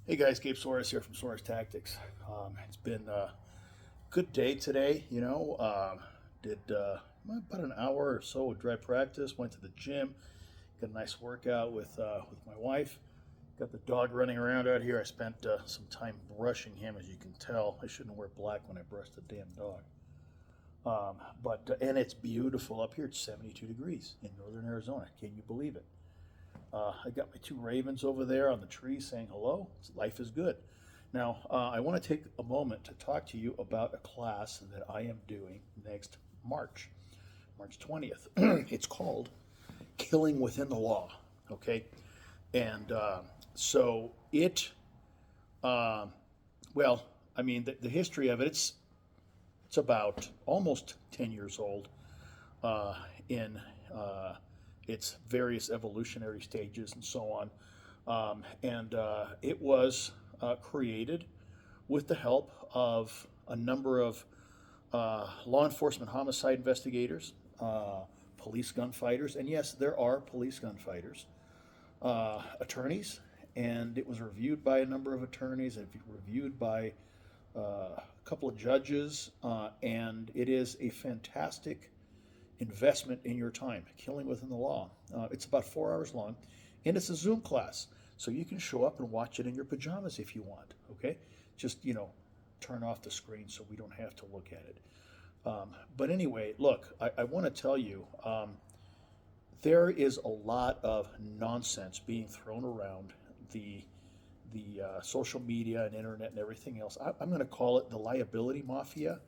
Hey guys, Gabe Soares here from Soares Tactics. It's been a good day today. Did about an hour or so of dry practice. Went to the gym, got a nice workout with my wife. Got the dog running around out here. I spent some time brushing him, as you can tell. I shouldn't wear black when I brush the damn dog. And it's beautiful up here. It's 72 degrees in northern Arizona. Can you believe it? I got my two ravens over there on the tree saying hello. Life is good. Now, I want to take a moment to talk to you about a class that I am doing next March, March 20th. It's called Killing Within the Law. Okay? And so it, uh, well, I mean, the history of it, it's about almost 10 years old in its various evolutionary stages and so on. And it was created with the help of a number of law enforcement homicide investigators, police gunfighters, and yes, there are police gunfighters, attorneys, and it was reviewed by a number of attorneys, and reviewed by a couple of judges, and it is a fantastic investment in your time. Killing Within the Law. It's about 4 hours long, and it's a Zoom class, so you can show up and watch it in your pajamas if you want. Okay, just turn off the screen so we don't have to look at it. But anyway, look, I want to tell you, there is a lot of nonsense being thrown around the social media and internet and everything else. I'm going to call it the liability mafia.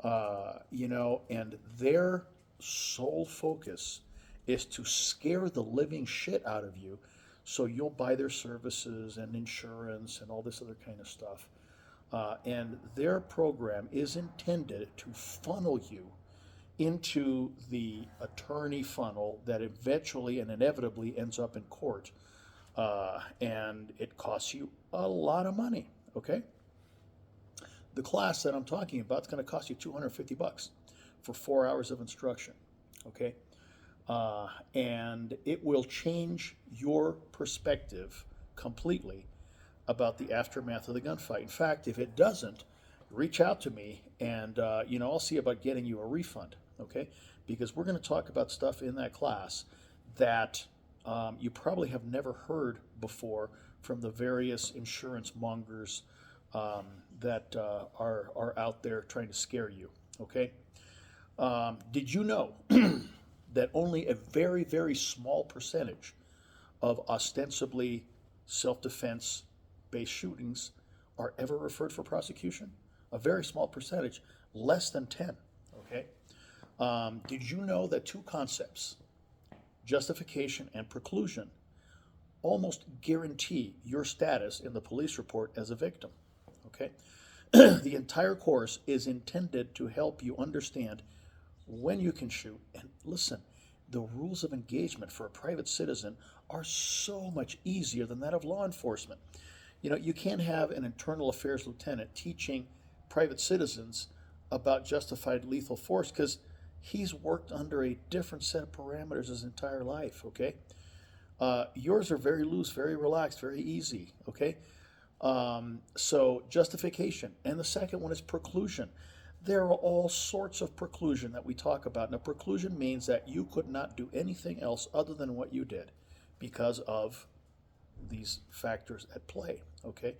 And their sole focus is to scare the living shit out of you so you'll buy their services and insurance and all this other kind of stuff. And their program is intended to funnel you into the attorney funnel that eventually and inevitably ends up in court. And it costs you a lot of money, okay? The class that I'm talking about is going to cost you $250 for 4 hours of instruction, okay? And it will change your perspective completely about the aftermath of the gunfight. In fact, if it doesn't, reach out to me and, I'll see about getting you a refund, okay? Because we're going to talk about stuff in that class that you probably have never heard before from the various insurance mongers that are out there trying to scare you, okay? Did you know that only a very, very small percentage of ostensibly self-defense based shootings are ever referred for prosecution? A very small percentage, less than 10, okay? Did you know that two concepts, justification and preclusion, almost guarantee your status in the police report as a victim, okay? The entire course is intended to help you understand when you can shoot. And listen, the rules of engagement for a private citizen are so much easier than that of law enforcement. You can't have an internal affairs lieutenant teaching private citizens about justified lethal force because he's worked under a different set of parameters his entire life, okay? Yours are very loose, very relaxed, very easy, okay? So justification. And the second one is preclusion. There are all sorts of preclusion that we talk about. Now, preclusion means that you could not do anything else other than what you did because of these factors at play, okay?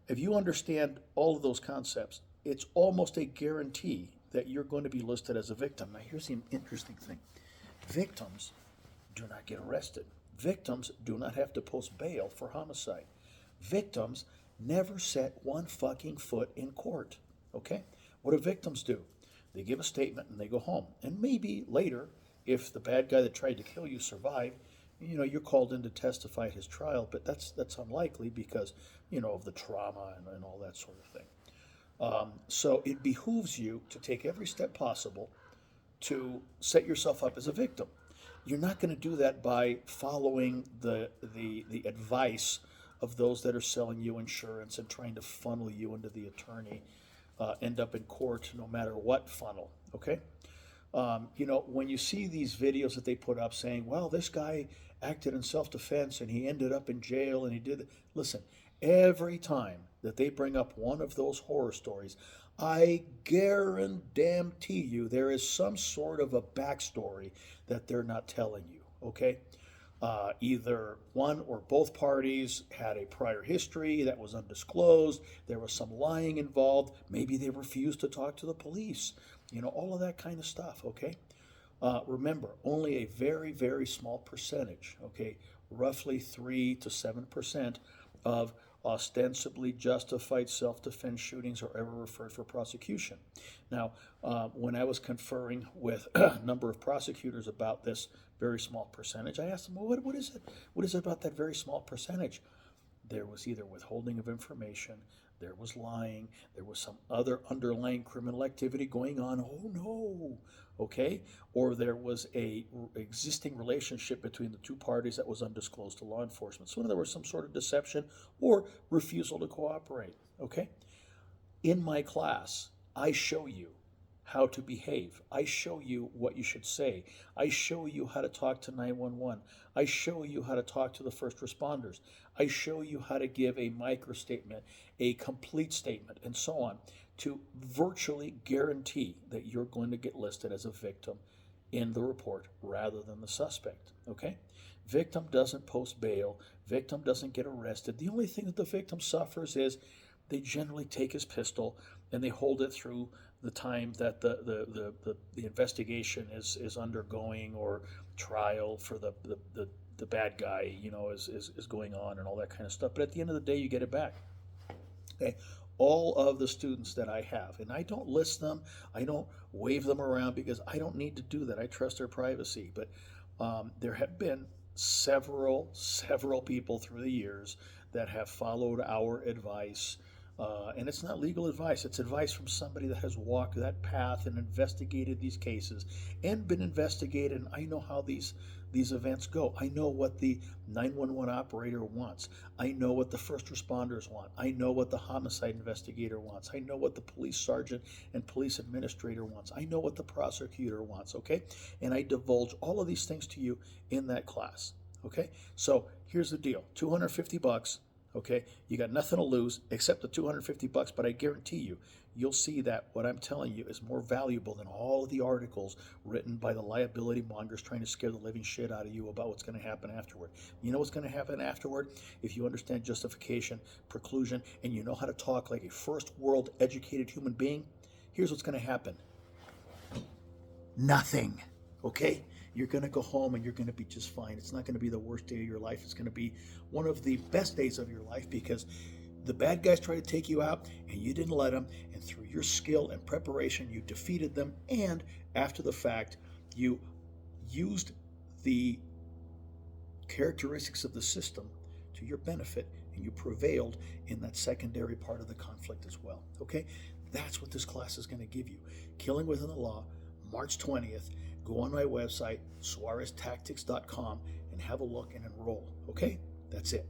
If you understand all of those concepts, it's almost a guarantee that you're going to be listed as a victim. Now, here's the interesting thing. Victims do not get arrested. Victims do not have to post bail for homicide. Victims never set one fucking foot in court, okay? What do victims do? They give a statement and they go home. And maybe later, if the bad guy that tried to kill you survived, you're called in to testify at his trial, but that's unlikely because, of the trauma and all that sort of thing. So it behooves you to take every step possible to set yourself up as a victim. You're not going to do that by following the advice of those that are selling you insurance and trying to funnel you into the attorney, end up in court no matter what funnel, okay? When you see these videos that they put up saying, well, this guy acted in self-defense and he ended up in jail and he did. Listen, every time that they bring up one of those horror stories, I guarantee you there is some sort of a backstory that they're not telling you, okay? Either one or both parties had a prior history that was undisclosed, there was some lying involved, maybe they refused to talk to the police, all of that kind of stuff, okay? Remember, only a very, very small percentage, okay, roughly 3 to 7% of ostensibly justified self-defense shootings are ever referred for prosecution. Now, when I was conferring with a number of prosecutors about this very small percentage, I asked them, well, what is it? What is it about that very small percentage? There was either withholding of information, there was lying, there was some other underlying criminal activity going on. Oh no, okay? Or there was a existing relationship between the two parties that was undisclosed to law enforcement. So there was some sort of deception or refusal to cooperate, okay? In my class, I show you how to behave. I show you what you should say. I show you how to talk to 911. I show you how to talk to the first responders. I show you how to give a micro statement, a complete statement, and so on, to virtually guarantee that you're going to get listed as a victim in the report rather than the suspect, okay? Victim doesn't post bail. Victim doesn't get arrested. The only thing that the victim suffers is they generally take his pistol and they hold it through the time that the investigation is undergoing or trial for the bad guy, is going on and all that kind of stuff. But at the end of the day, you get it back. Okay. All of the students that I have, and I don't list them, I don't wave them around because I don't need to do that. I trust their privacy. But there have been several people through the years that have followed our advice. And it's not legal advice. It's advice from somebody that has walked that path and investigated these cases and been investigated. And I know how these events go. I know what the 911 operator wants. I know what the first responders want. I know what the homicide investigator wants. I know what the police sergeant and police administrator wants. I know what the prosecutor wants, okay? And I divulge all of these things to you in that class, okay? So here's the deal, $250. Okay, you got nothing to lose except the $250, but I guarantee you'll see that what I'm telling you is more valuable than all of the articles written by the liability mongers trying to scare the living shit out of you about what's going to happen afterward. You know what's going to happen afterward? If you understand justification, preclusion, and you know how to talk like a first world educated human being, here's what's going to happen. Nothing, okay? You're going to go home and you're going to be just fine. It's not going to be the worst day of your life. It's going to be one of the best days of your life because the bad guys tried to take you out and you didn't let them. And through your skill and preparation, you defeated them. And after the fact, you used the characteristics of the system to your benefit and you prevailed in that secondary part of the conflict as well. Okay? That's what this class is going to give you. Killing Within the Law, March 20th. Go on my website, suareztactics.com, and have a look and enroll. Okay? That's it.